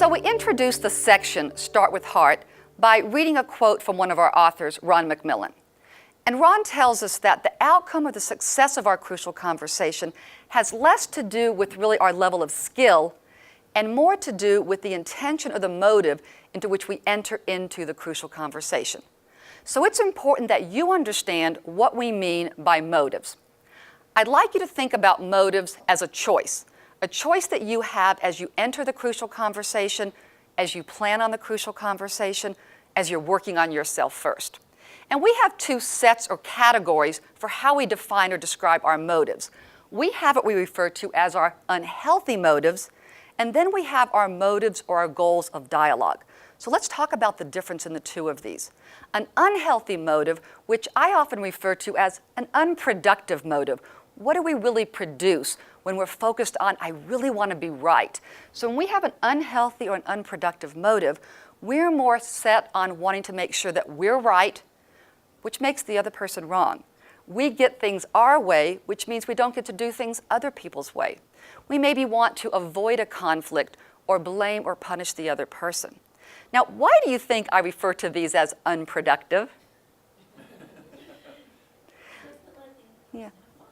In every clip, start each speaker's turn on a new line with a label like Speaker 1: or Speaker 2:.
Speaker 1: So we introduced the section, Start with Heart, by reading a quote from one of our authors, Ron McMillan. And Ron tells us that the outcome or the success of our crucial conversation has less to do with really our level of skill and more to do with the intention or the motive into which we enter into the crucial conversation. So it's important that you understand what we mean by motives. I'd like you to think about motives as a choice that you have as you enter the crucial conversation, as you plan on the crucial conversation, as you're working on yourself first. And we have two sets or categories for how we define or describe our motives. We have what we refer to as our unhealthy motives, and then we have our motives or our goals of dialogue. So let's talk about the difference in the two of these. An unhealthy motive, which I often refer to as an unproductive motive. What do we really produce when we're focused on, I really want to be right? So when we have an unhealthy or an unproductive motive, we're more set on wanting to make sure that we're right, which makes the other person wrong. We get things our way, which means we don't get to do things other people's way. We maybe want to avoid a conflict or blame or punish the other person. Now, why do you think I refer to these as unproductive?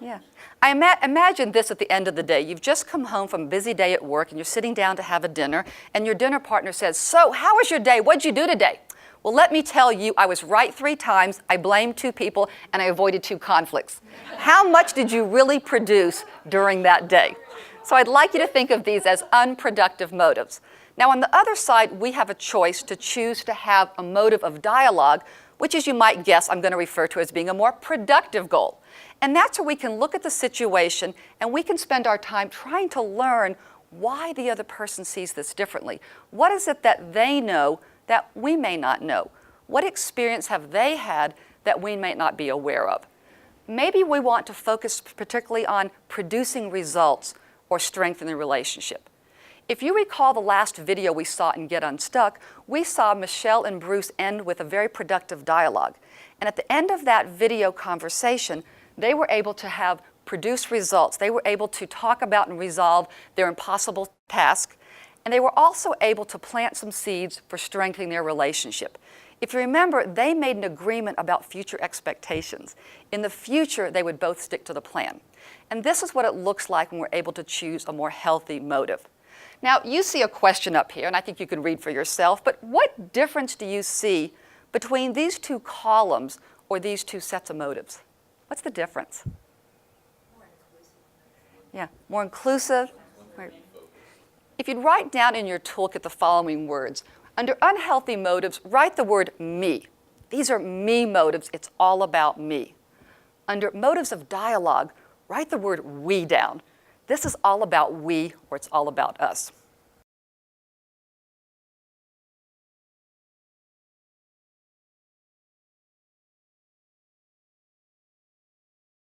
Speaker 1: Yeah. I imagine this at the end of the day. You've just come home from a busy day at work and you're sitting down to have a dinner and your dinner partner says, "So, how was your day? What'd you do today?" "Well, let me tell you, I was right 3 times, I blamed 2 people, and I avoided 2 conflicts." How much did you really produce during that day? So I'd like you to think of these as unproductive motives. Now, on the other side, we have a choice to choose to have a motive of dialogue, which, as you might guess, I'm going to refer to as being a more productive goal. And that's where we can look at the situation and we can spend our time trying to learn why the other person sees this differently. What is it that they know that we may not know? What experience have they had that we may not be aware of? Maybe we want to focus particularly on producing results or strengthening the relationship. If you recall the last video we saw in Get Unstuck, we saw Michelle and Bruce end with a very productive dialogue. And at the end of that video conversation, they were able to have produced results. They were able to talk about and resolve their impossible task. And they were also able to plant some seeds for strengthening their relationship. If you remember, they made an agreement about future expectations. In the future, they would both stick to the plan. And this is what it looks like when we're able to choose a more healthy motive. Now, you see a question up here, and I think you can read for yourself, but what difference do you see between these 2 columns or these 2 sets of motives? What's the difference?
Speaker 2: More inclusive.
Speaker 1: Yeah, more inclusive. If you'd write down in your toolkit the following words, under unhealthy motives, write the word me. These are me motives. It's all about me. Under motives of dialogue, write the word we down. This is all about we, or it's all about us.